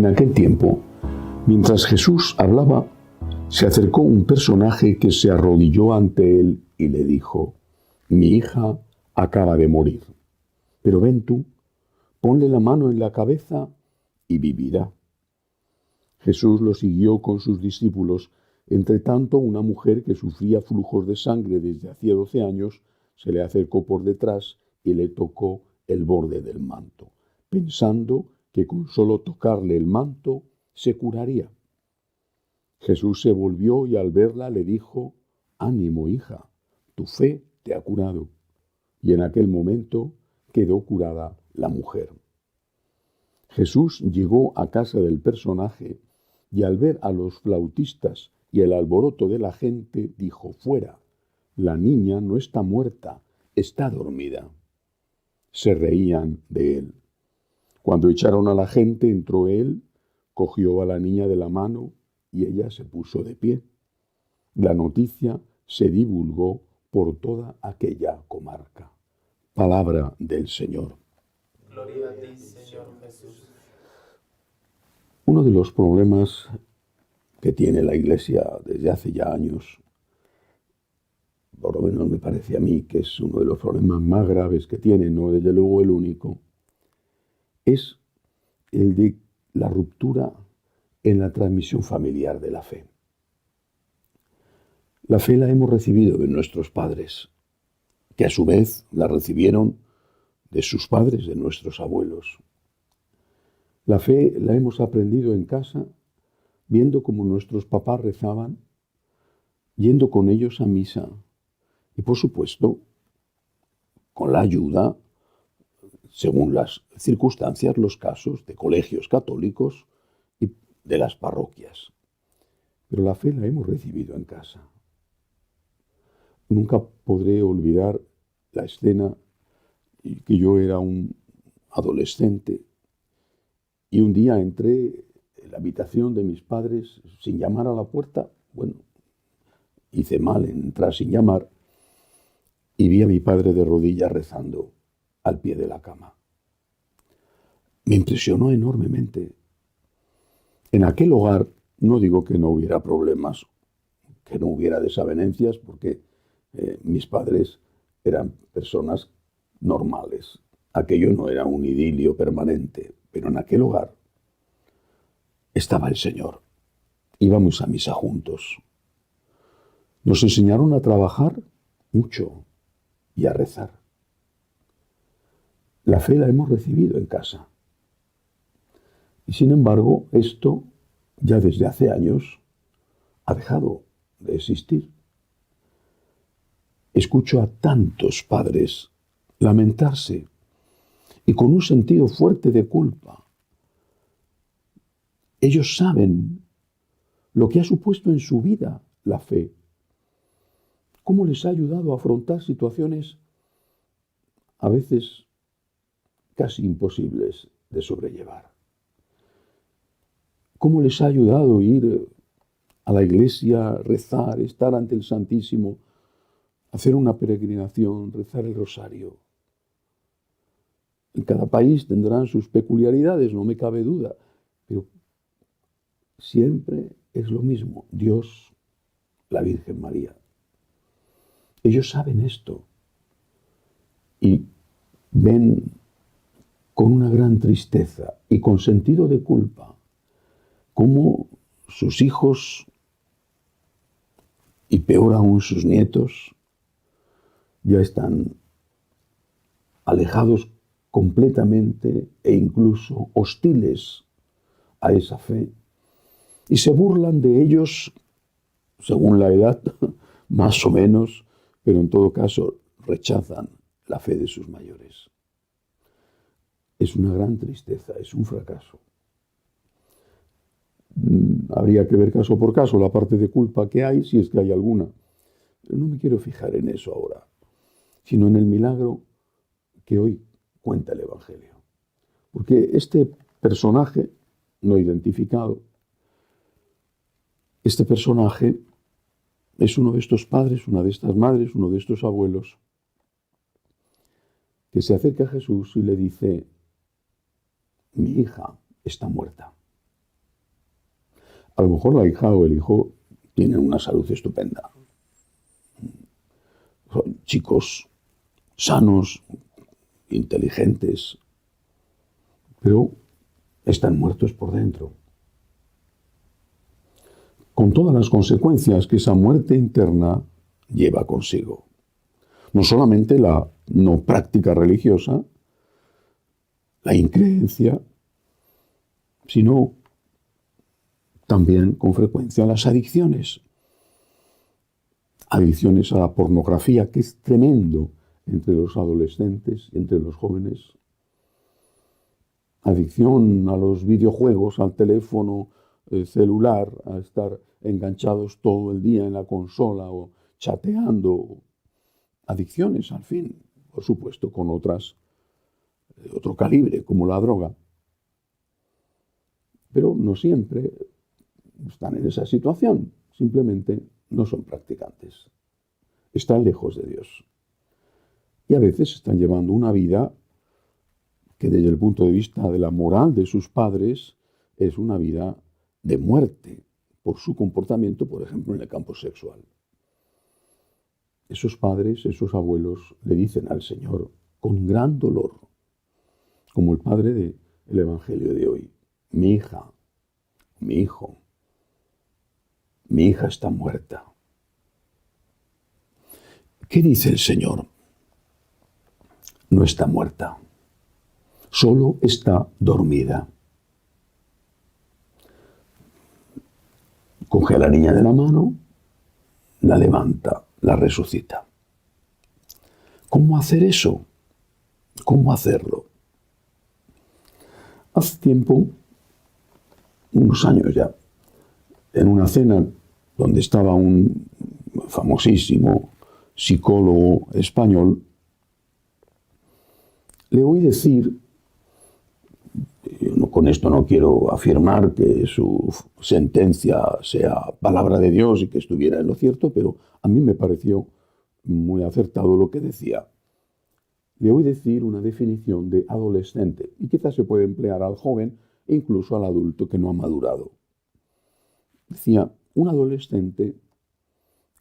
En aquel tiempo, mientras Jesús hablaba, se acercó un personaje que se arrodilló ante él y le dijo: «Mi hija acaba de morir, pero ven tú, ponle la mano en la cabeza y vivirá». Jesús lo siguió con sus discípulos. Entre tanto, una mujer que sufría flujos de sangre desde hacía 12 años se le acercó por detrás y le tocó el borde del manto, pensando que con solo tocarle el manto se curaría. Jesús se volvió y al verla le dijo: «Ánimo, hija, tu fe te ha curado». Y en aquel momento quedó curada la mujer. Jesús llegó a casa del personaje y al ver a los flautistas y el alboroto de la gente, dijo: «Fuera, la niña no está muerta, está dormida». Se reían de él. Cuando echaron a la gente, entró él, cogió a la niña de la mano y ella se puso de pie. La noticia se divulgó por toda aquella comarca. Palabra del Señor. Gloria a ti, Señor Jesús. Uno de los problemas que tiene la Iglesia desde hace ya años, por lo menos me parece a mí que es uno de los problemas más graves que tiene, no desde luego el único, es el de la ruptura en la transmisión familiar de la fe. La fe la hemos recibido de nuestros padres, que a su vez la recibieron de sus padres, de nuestros abuelos. La fe la hemos aprendido en casa, viendo cómo nuestros papás rezaban, yendo con ellos a misa y, por supuesto, con la ayuda, según las circunstancias, los casos de colegios católicos y de las parroquias. Pero la fe la hemos recibido en casa. Nunca podré olvidar la escena que yo era un adolescente y un día entré en la habitación de mis padres sin llamar a la puerta. Bueno, hice mal en entrar sin llamar y vi a mi padre de rodillas rezando al pie de la cama. Me impresionó enormemente. En aquel hogar no digo que no hubiera problemas, que no hubiera desavenencias, porque mis padres eran personas normales. Aquello no era un idilio permanente, pero en aquel hogar estaba el Señor. Íbamos a misa juntos. Nos enseñaron a trabajar mucho y a rezar. La fe la hemos recibido en casa. Y sin embargo, esto ya desde hace años ha dejado de existir. Escucho a tantos padres lamentarse y con un sentido fuerte de culpa. Ellos saben lo que ha supuesto en su vida la fe, cómo les ha ayudado a afrontar situaciones a veces casi imposibles de sobrellevar, cómo les ha ayudado ir a la iglesia, rezar, estar ante el Santísimo, hacer una peregrinación, rezar el rosario. En cada país tendrán sus peculiaridades, no me cabe duda, pero siempre es lo mismo: Dios, la Virgen María. Ellos saben esto y ven con una gran tristeza y con sentido de culpa cómo sus hijos, y peor aún sus nietos, ya están alejados completamente e incluso hostiles a esa fe y se burlan de ellos según la edad, más o menos, pero en todo caso rechazan la fe de sus mayores. Es una gran tristeza, es un fracaso. Habría que ver caso por caso la parte de culpa que hay, si es que hay alguna. Pero no me quiero fijar en eso ahora, sino en el milagro que hoy cuenta el Evangelio. Porque este personaje no identificado, este personaje es uno de estos padres, una de estas madres, uno de estos abuelos, que se acerca a Jesús y le dice: «Mi hija está muerta». A lo mejor la hija o el hijo tienen una salud estupenda. Son chicos sanos, inteligentes, pero están muertos por dentro, con todas las consecuencias que esa muerte interna lleva consigo. No solamente la no práctica religiosa, la increencia, sino también con frecuencia las adicciones. Adicciones a la pornografía, que es tremendo entre los adolescentes y entre los jóvenes. Adicción a los videojuegos, al teléfono celular, a estar enganchados todo el día en la consola o chateando. Adicciones, al fin, por supuesto, con otras de otro calibre, como la droga. Pero no siempre están en esa situación, simplemente no son practicantes. Están lejos de Dios. Y a veces están llevando una vida que desde el punto de vista de la moral de sus padres es una vida de muerte por su comportamiento, por ejemplo, en el campo sexual. Esos padres, esos abuelos le dicen al Señor con gran dolor, como el padre del Evangelio de hoy: mi hija, mi hijo, mi hija está muerta. ¿Qué dice el Señor? No está muerta, solo está dormida. Coge a la niña de la mano, la levanta, la resucita. ¿Cómo hacer eso? ¿Cómo hacerlo? Hace tiempo, unos años ya, en una cena donde estaba un famosísimo psicólogo español, le oí decir, con esto no quiero afirmar que su sentencia sea palabra de Dios y que estuviera en lo cierto, pero a mí me pareció muy acertado lo que decía. Le oí decir una definición de adolescente, y quizás se puede emplear al joven e incluso al adulto que no ha madurado. Decía, un adolescente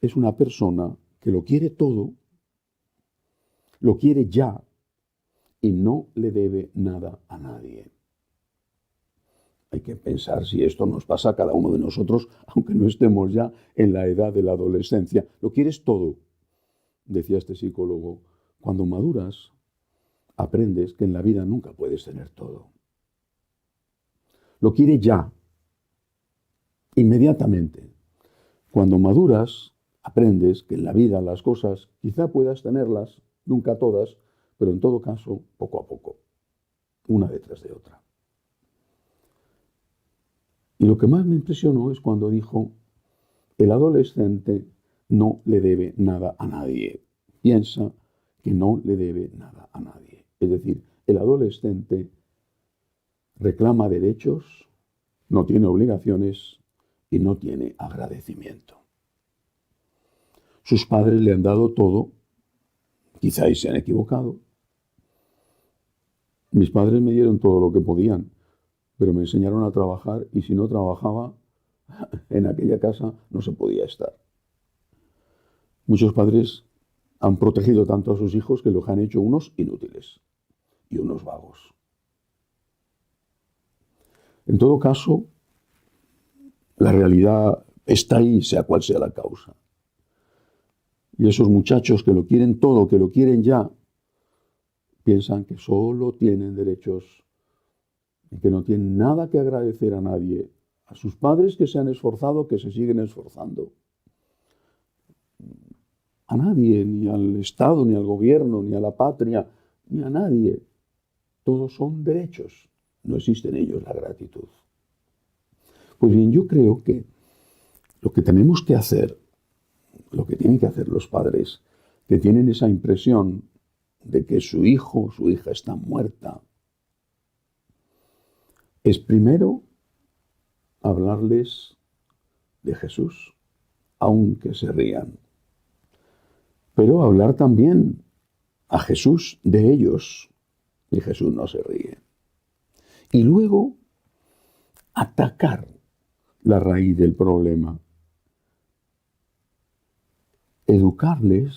es una persona que lo quiere todo, lo quiere ya, y no le debe nada a nadie. Hay que pensar si esto nos pasa a cada uno de nosotros, aunque no estemos ya en la edad de la adolescencia. Lo quieres todo, decía este psicólogo. Cuando maduras, aprendes que en la vida nunca puedes tener todo. Lo quieres ya, inmediatamente. Cuando maduras, aprendes que en la vida las cosas quizá puedas tenerlas, nunca todas, pero en todo caso, poco a poco, una detrás de otra. Y lo que más me impresionó es cuando dijo, el adolescente no le debe nada a nadie. Piensa que no le debe nada a nadie. Es decir, el adolescente reclama derechos, no tiene obligaciones y no tiene agradecimiento. Sus padres le han dado todo, quizá se han equivocado. Mis padres me dieron todo lo que podían, pero me enseñaron a trabajar y si no trabajaba, en aquella casa no se podía estar. Muchos padres han protegido tanto a sus hijos que los han hecho unos inútiles y unos vagos. En todo caso, la realidad está ahí, sea cual sea la causa. Y esos muchachos que lo quieren todo, que lo quieren ya, piensan que solo tienen derechos y que no tienen nada que agradecer a nadie, a sus padres que se han esforzado, que se siguen esforzando. A nadie, ni al Estado, ni al gobierno, ni a la patria, ni a nadie. Todos son derechos. No existe en ellos la gratitud. Pues bien, yo creo que lo que tenemos que hacer, lo que tienen que hacer los padres, que tienen esa impresión de que su hijo o su hija está muerta, es primero hablarles de Jesús, aunque se rían. Pero hablar también a Jesús de ellos, y Jesús no se ríe. Y luego atacar la raíz del problema. Educarles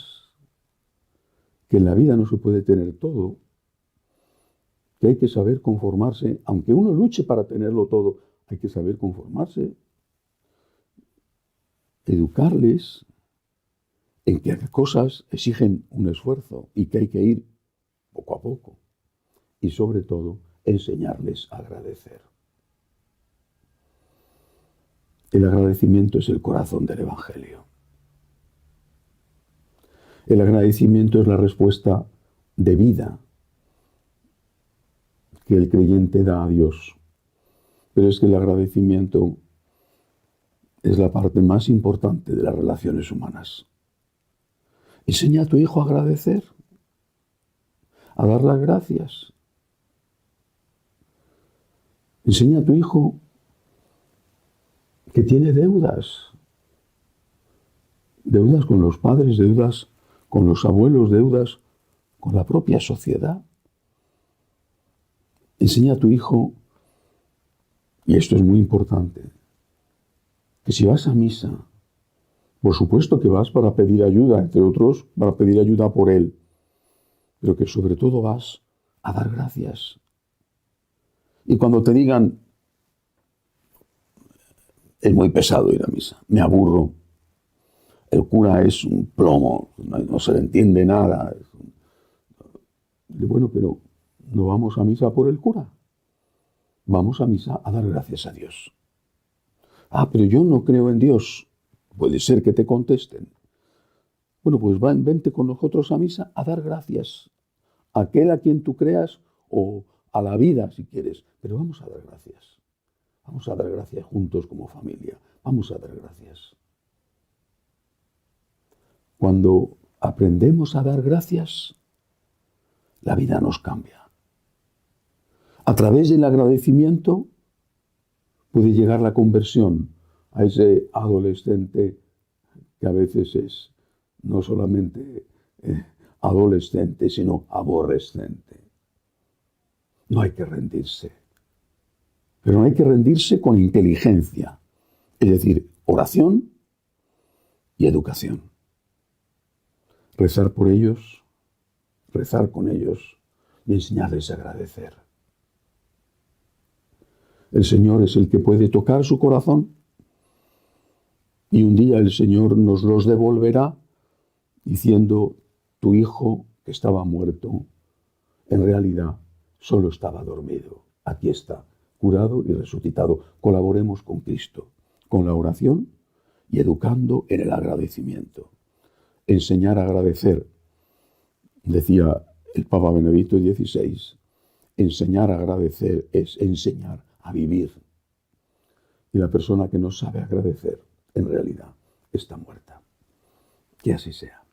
que en la vida no se puede tener todo, que hay que saber conformarse, aunque uno luche para tenerlo todo, hay que saber conformarse. Educarles en que las cosas exigen un esfuerzo y que hay que ir poco a poco. Y sobre todo, enseñarles a agradecer. El agradecimiento es el corazón del Evangelio. El agradecimiento es la respuesta de vida que el creyente da a Dios. Pero es que el agradecimiento es la parte más importante de las relaciones humanas. Enseña a tu hijo a agradecer, a dar las gracias. Enseña a tu hijo que tiene deudas. Deudas con los padres, deudas con los abuelos, deudas con la propia sociedad. Enseña a tu hijo, y esto es muy importante, que si vas a misa, por supuesto que vas para pedir ayuda, entre otros, para pedir ayuda por él, pero que sobre todo vas a dar gracias. Y cuando te digan, es muy pesado ir a misa, me aburro, el cura es un plomo, no se le entiende nada. Bueno, pero no vamos a misa por el cura, vamos a misa a dar gracias a Dios. Ah, pero yo no creo en Dios. Puede ser que te contesten. Bueno, pues vente con nosotros a misa a dar gracias. A aquel a quien tú creas o a la vida si quieres. Pero vamos a dar gracias. Vamos a dar gracias juntos como familia. Vamos a dar gracias. Cuando aprendemos a dar gracias, la vida nos cambia. A través del agradecimiento puede llegar la conversión a ese adolescente que a veces es no solamente adolescente, sino aborrecente. No hay que rendirse. Pero no hay que rendirse con inteligencia. Es decir, oración y educación. Rezar por ellos, rezar con ellos y enseñarles a agradecer. El Señor es el que puede tocar su corazón y un día el Señor nos los devolverá diciendo, tu hijo que estaba muerto, en realidad solo estaba dormido. Aquí está, curado y resucitado. Colaboremos con Cristo, con la oración y educando en el agradecimiento. Enseñar a agradecer, decía el Papa Benedicto XVI, enseñar a agradecer es enseñar a vivir. Y la persona que no sabe agradecer, en realidad, está muerta. Que así sea.